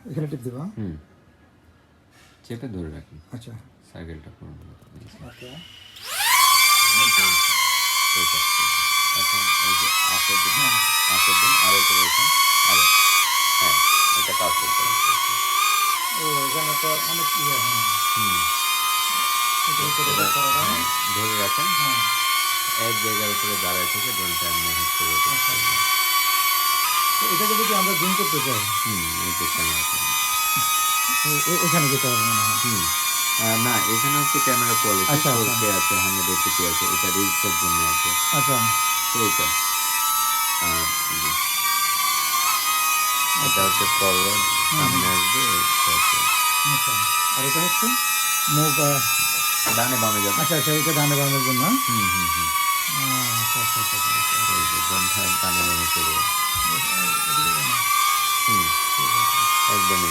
এখানে টিপ দিবা। চেপে ধরে রাখুন। আচ্ছা, সাইকেলটা করুন। ওকে। এখন এই যে আপের দিন আরো করে রাখুন। আরো হ্যাঁ, এটা কাজ করতে হবে। ও এখানে তো অনেক ইয়ে। হ্যাঁ, ধরে রাখেন। হ্যাঁ, এক জায়গার উপরে দাঁড়ায় থেকে ড্রোনটা এমনি হচ্ছে এটাকে যদি আমরা জুম করতে চাই, এই যে ক্যামেরা এখানে যেতে হবে মনে হয়। না, এখানে হচ্ছে ক্যামেরা কোয়ালিটি আচ্ছা, 4K আছে, 180p আছে, এটা রিলসের জন্য আছে। আচ্ছা, তো এটা এটা হচ্ছে ফরওয়ার্ড, সামনে আসবে। আচ্ছা, আর এটা হচ্ছে মুভ ডানে বামে যাবে। আচ্ছা, এটা ডানে বামের জন্য। আচ্ছা, ডানে বামে চলে যাবে। একদম